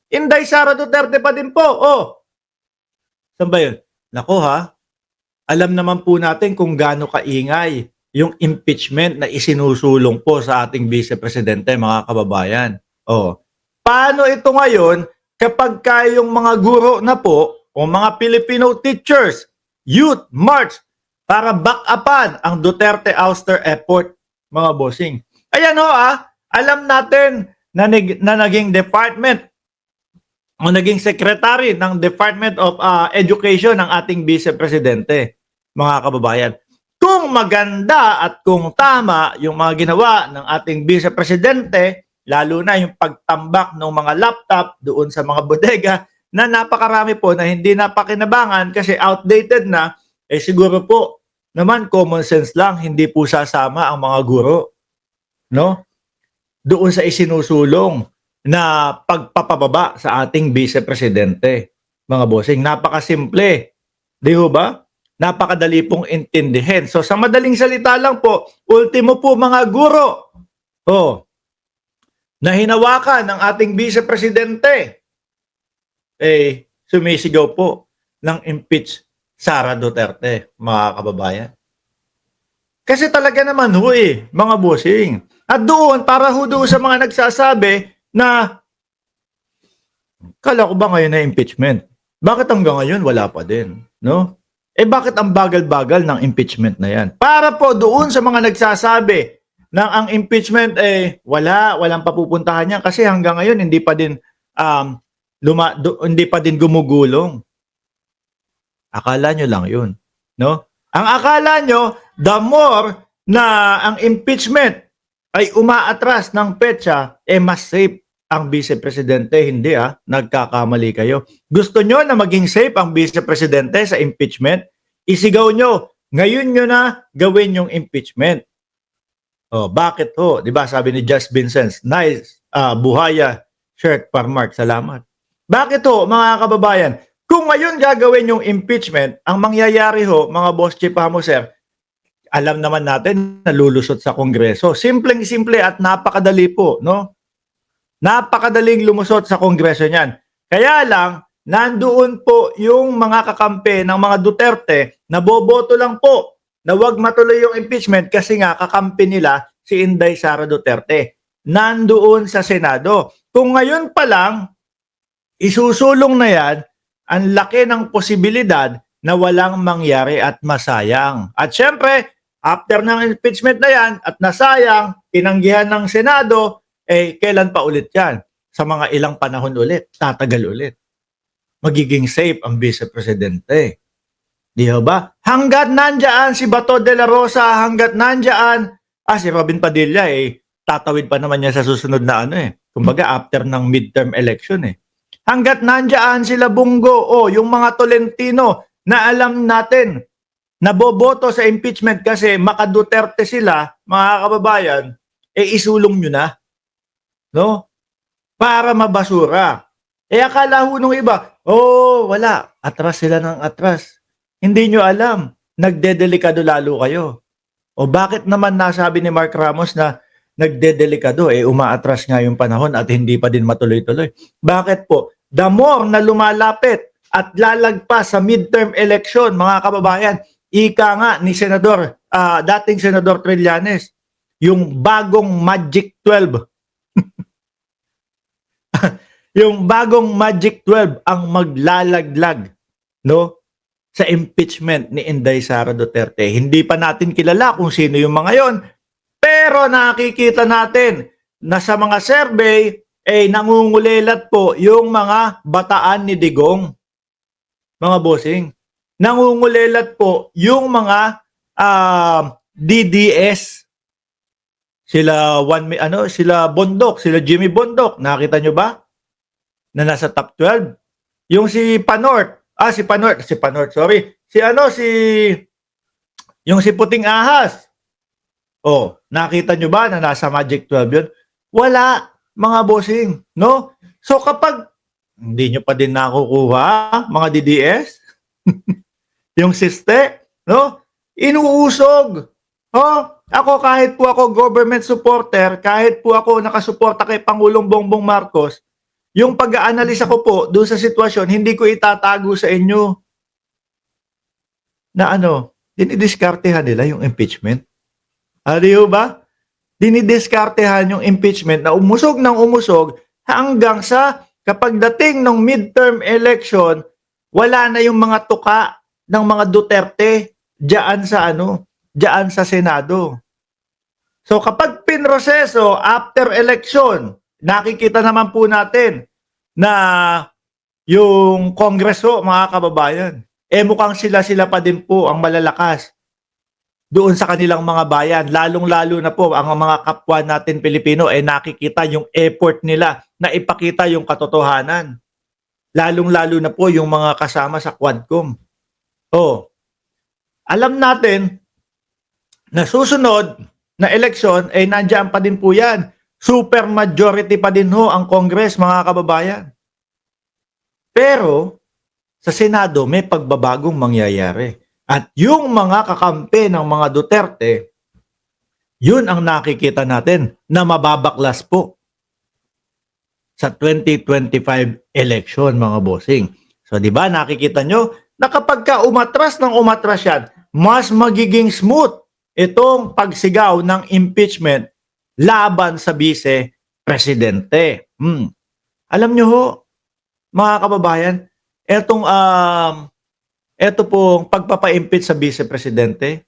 Inday Sara Duterte pa din po. Oh, saan ba yun? Nako ha, alam naman po natin kung gaano kaingay yung impeachment na isinusulong po sa ating Vice Presidente, mga kababayan. Oh, paano ito ngayon kapag kayong mga guro na po o mga Filipino teachers, youth march para back upan ang Duterte ouster effort, mga bossing. Ayan ho alam natin na naging department o naging secretary ng Department of Education ng ating Vice Presidente, mga kababayan. Kung maganda at kung tama yung mga ginawa ng ating Vice Presidente, lalo na yung pagtambak ng mga laptop doon sa mga bodega na napakarami po na hindi napakinabangan kasi outdated na, siguro po naman common sense lang, hindi po sasama ang mga guro, no? Doon sa isinusulong na pagpapababa sa ating Vice Presidente, mga bossing. Napakasimple. Di ba? Napakadali pong intindihin. So sa madaling salita lang po, ultimo po mga guro, na hinawakan ng ating Vice Presidente, sumisigaw po ng impeach Sara Duterte, mga kababayan. Kasi talaga naman mga bossing. At doon, para doon sa mga nagsasabi na kala ko ba ngayon na impeachment? Bakit hanggang ngayon wala pa din? No? Bakit ang bagal-bagal ng impeachment na yan? Para po doon sa mga nagsasabi na ang impeachment walang papupuntahan yan kasi hanggang ngayon hindi pa din hindi pa din gumugulong. Akala nyo lang yun. No? Ang akala nyo, the more na ang impeachment ay umaatras ng petsa, mas safe ang Vice Presidente. Hindi nagkakamali kayo. Gusto nyo na maging safe ang Vice Presidente sa impeachment? Isigaw nyo, ngayon nyo na gawin yung impeachment. Bakit ho? Diba sabi ni Just Vincent, nice, buhaya, shirt, Parmark, salamat. Bakit ho, mga kababayan? Kung ngayon gagawin yung impeachment, ang mangyayari ho, mga boss chief Hamoser, alam naman natin na lulusot sa Kongreso. Simpleng-simple at napakadali po, no? Napakadaling lumusot sa Kongreso niyan. Kaya lang, nandoon po yung mga kakampi ng mga Duterte na boboto lang po na wag matuloy yung impeachment kasi nga kakampi nila si Inday Sara Duterte. Nandoon sa Senado. Kung ngayon pa lang, isusulong na yan, ang laki ng posibilidad na walang mangyari at masayang. At syempre, after ng impeachment na yan at nasayang, tinanggihan ng Senado, kailan pa ulit yan? Sa mga ilang panahon ulit, tatagal ulit. Magiging safe ang Vice Presidente. Di ba? Hanggat nandyan si Bato de la Rosa, hanggat nandyan, si Robin Padilla, tatawid pa naman niya sa susunod na kumbaga after ng midterm election Hanggat nandyan sila Bungo, yung mga Tolentino na alam natin na boboto sa impeachment kasi maka-Duterte sila, mga kababayan, isulong nyo na. No? Para mabasura. Akala ho nung iba, wala. Atras sila ng atras. Hindi nyo alam. Nagdedelikado lalo kayo. Bakit naman nasabi ni Mark Ramos na nagdedelikado? Umaatras nga yung panahon at hindi pa din matuloy-tuloy. Bakit po? The more na lumalapit at lalagpas sa midterm election, mga kababayan, ika nga ni Senador, dating Senador Trillanes, yung bagong Magic 12. Yung bagong Magic 12 ang maglalaglag, no? Sa impeachment ni Inday Sara Duterte. Hindi pa natin kilala kung sino yung mga yon, pero nakikita natin na sa mga survey nangungulilat po yung mga bataan ni Digong, mga bossing. Nangungulilat po yung mga DDS. Sila sila Bondok, sila Jimmy Bondok, nakita nyo ba? Na nasa top 12. Yung si Panort, sorry. Yung si Puting Ahas. Nakita nyo ba na nasa Magic 12 yun? Wala, mga bossing, no? So kapag hindi nyo pa din nakukuha, mga DDS, yung siste, no? Inuusog. Ako kahit po ako government supporter, kahit po ako nakasuporta kay Pangulong Bongbong Marcos, yung pag-aanalisa ko po doon sa sitwasyon, hindi ko itatago sa inyo na dinidiskartehan nila yung impeachment. Di ba? Dinidiskartehan yung impeachment na umusog ng umusog hanggang sa kapag dating ng midterm election, wala na yung mga tuka ng mga Duterte diyan sa Senado. So kapag pinroseso after election, nakikita naman po natin na yung Kongreso, mga kababayan, mukhang sila pa din po ang malalakas doon sa kanilang mga bayan. Lalong-lalo na po ang mga kapwa natin Pilipino nakikita yung effort nila na ipakita yung katotohanan. Lalong-lalo na po yung mga kasama sa Quadcom. Alam natin na susunod na eleksyon nandiyan pa din po yan. Super majority pa din ho ang Congress, mga kababayan. Pero sa Senado may pagbabagong mangyayari. At yung mga kakampi ng mga Duterte, yun ang nakikita natin na mababaklas po sa 2025 election, mga bossing. So di ba nakikita nyo na kapag ka umatras yan, mas magiging smooth itong pagsigaw ng impeachment laban sa vice-presidente. Alam nyo ho, mga kababayan, eto pong pagpapa-impeach sa vice-presidente,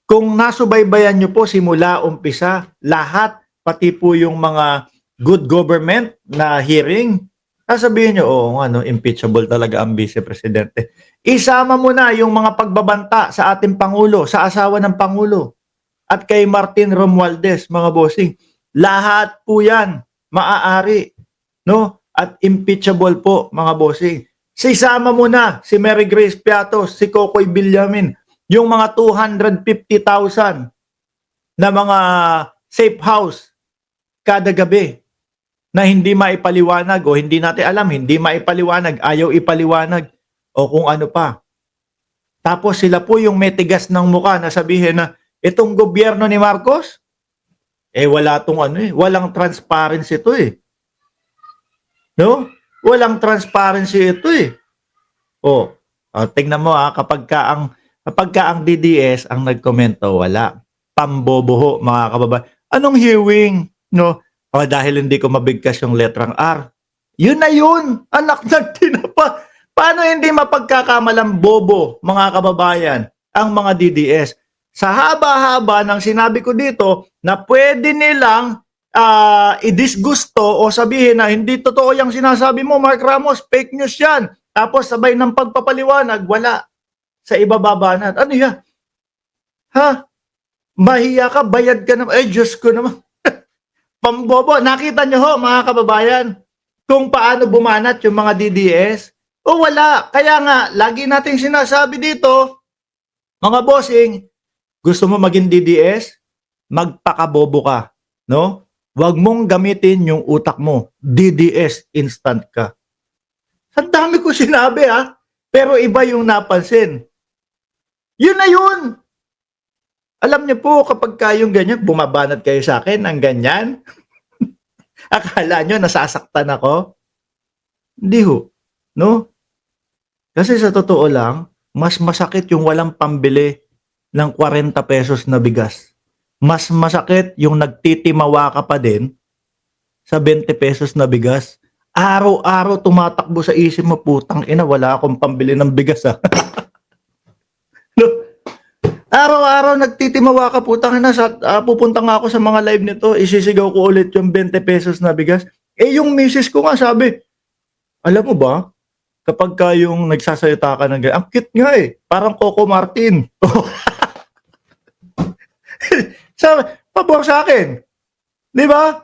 kung nasubaybayan nyo po simula umpisa, lahat, pati po yung mga good government na hearing, sasabihin nyo, impeachable talaga ang vice-presidente. Isama mo na yung mga pagbabanta sa ating Pangulo, sa asawa ng Pangulo, at kay Martin Romualdez, mga bossing. Lahat po yan maaari, no? At impeachable po, mga bossing. Sisama mo na si Mary Grace Piatos, si Kokoy Villamin, yung mga 250,000 na mga safe house kada gabi na hindi maipaliwanag o hindi natin alam, hindi maipaliwanag, ayaw ipaliwanag o kung ano pa. Tapos sila po yung may tigas ng muka na sabihin na itong gobyerno ni Marcos, wala tong walang transparency ito No? Walang transparency ito tingnan mo kapag ka ang DDS ang nagkomento, wala. Pamboboho, mga kababayan. Anong hearing? No? Dahil hindi ko mabigkas yung letrang R. Yun na yun! Anak ng tinapa! Paano hindi mapagkakamalang bobo, mga kababayan, ang mga DDS? Sa haba-haba ng sinabi ko dito na pwede nilang idisgusto o sabihin na hindi totoo yung sinasabi mo, Mark Ramos, fake news yan. Tapos sabay ng pagpapaliwanag, wala. Sa ibababanat. Ano yan? Mahiya ka, bayad ka naman. Diyos ko naman. Pambobo. Nakita nyo ho, mga kababayan, kung paano bumanat yung mga DDS? Wala. Kaya nga, lagi nating sinasabi dito, mga bossing, gusto mo maging DDS? Magpakabobo ka. No? Huwag mong gamitin yung utak mo. DDS, instant ka. Ang dami ko sinabi pero iba yung napansin. Yun na yun. Alam niyo po, kapag kayong ganyan, bumabanat kayo sa akin ng ganyan. Akala nyo nasasaktan ako? Hindi ho. No? Kasi sa totoo lang, mas masakit yung walang pambili ng 40 pesos na bigas. Mas masakit yung nagtitimawa ka pa din sa 20 pesos na bigas. Araw-araw tumatakbo sa isip mo, putang ina, wala akong pambili ng bigas No? Araw-araw nagtitimawa ka, putang ina, pupunta nga ako sa mga live nito, isisigaw ko ulit yung 20 pesos na bigas. Yung misis ko nga sabi, alam mo ba, kapag yung nagsasalita ka ng ganyan, ang cute nga parang Coco Martin. Pabor sa akin. Di ba?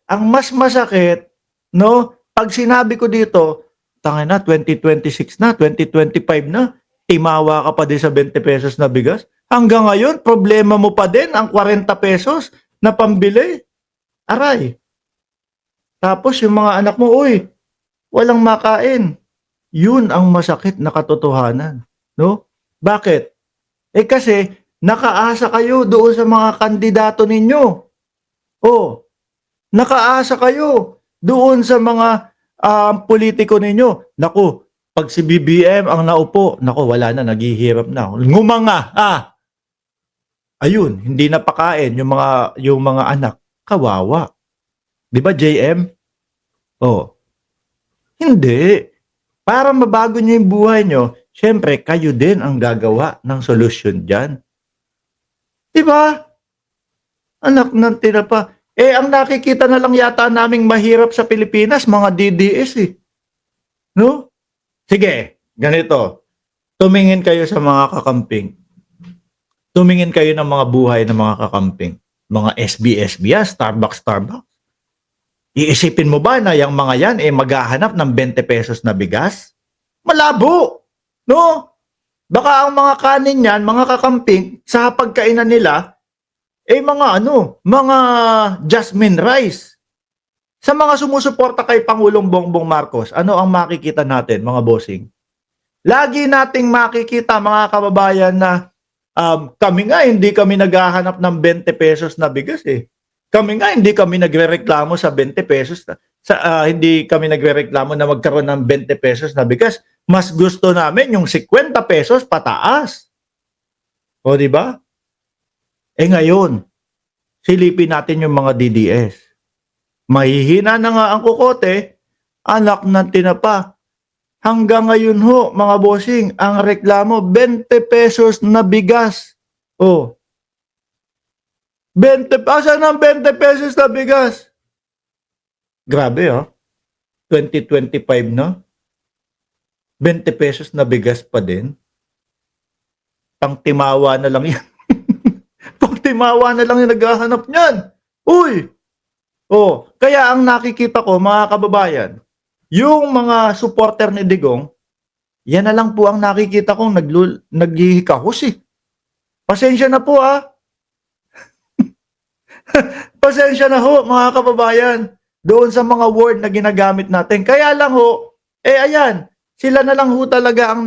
Ang mas masakit, no? Pag sinabi ko dito, tangina 2026 na, 2025 na, timawa ka pa din sa 20 pesos na bigas. Hanggang ngayon, problema mo pa din ang 40 pesos na pambili. Aray. Tapos yung mga anak mo, walang makain. Yun ang masakit na katotohanan. No? Bakit? Kasi, nakaasa kayo doon sa mga kandidato ninyo. Nakaasa kayo. doon sa mga politiko ninyo. Naku, pag si BBM ang naupo, naku, wala na, naghihirap na. Ngumanga, ayun, hindi napakain yung mga anak. Kawawa. 'Di ba, JM? Oh, hindi. Para mabago niyo yung buhay niyo, syempre kayo din ang gagawa ng solusyon diyan. 'Di ba? Anak ng tinapa. Eh, ang nakikita na lang yata naming mahirap sa Pilipinas, mga DDS eh. No? Sige, ganito. Tumingin kayo sa mga kakamping. Tumingin kayo ng mga buhay ng mga kakamping. Mga SB, Starbucks. Iisipin mo ba na yung mga yan maghahanap ng 20 pesos na bigas? Malabo! No? Baka ang mga kanin yan, mga kakamping, sa pagkainan nila, mga jasmine rice. Sa mga sumusuporta kay Pangulong Bongbong Marcos, ano ang makikita natin, mga bossing? Lagi nating makikita, mga kababayan, na kami nga hindi kami naghahanap ng 20 pesos na bigas eh. Kami nga hindi kami nagrereklamo sa 20 pesos hindi kami nagrereklamo na magkaroon ng 20 pesos na bigas. Mas gusto namin yung 50 pesos pataas. O di ba? Ngayon, silipin natin yung mga DDS. Mahihina na nga ang kukote, anak ng tinapa. Hanggang ngayon ho, mga bossing, ang reklamo, 20 pesos na bigas. 20, ang 20 pesos na bigas? Grabe 2025 na. 20 pesos na bigas pa din. Pangtimawa na lang yan. Pangtimawa na lang yung naghahanap niyan. Uy! Kaya ang nakikita ko, mga kababayan, yung mga supporter ni Digong, yan na lang po ang nakikita kong naghihikahos eh. Pasensya na po Pasensya na ho, mga kababayan, doon sa mga word na ginagamit natin. Kaya lang ho, ayan, sila na lang ho talaga ang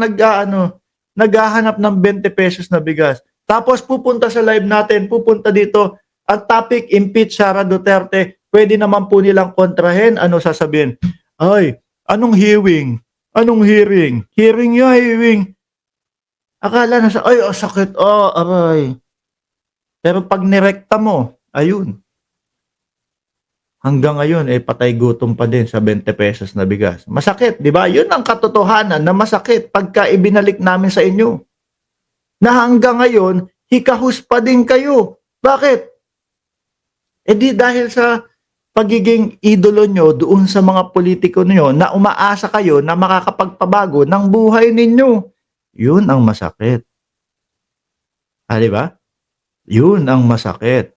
naghahanap ng 20 pesos na bigas. Tapos pupunta sa live natin, pupunta dito, ang topic, impeach Sara Duterte. Pwede naman po nilang kontrahin. Ano sasabihin? Ay, anong hearing? Anong hearing? Hearing yun, hearing. Akala na sakit. Aray. Pero pag nirekta mo, ayun. Hanggang ngayon, patay gutom pa din sa 20 pesos na bigas. Masakit, di ba? Yun ang katotohanan na masakit pagka ibinalik namin sa inyo. Na hanggang ngayon, hikahus pa din kayo. Bakit? Di dahil sa pagiging idolo nyo doon sa mga politiko nyo na umaasa kayo na makakapagpabago ng buhay ninyo. Yun ang masakit. Di ba? Yun ang masakit.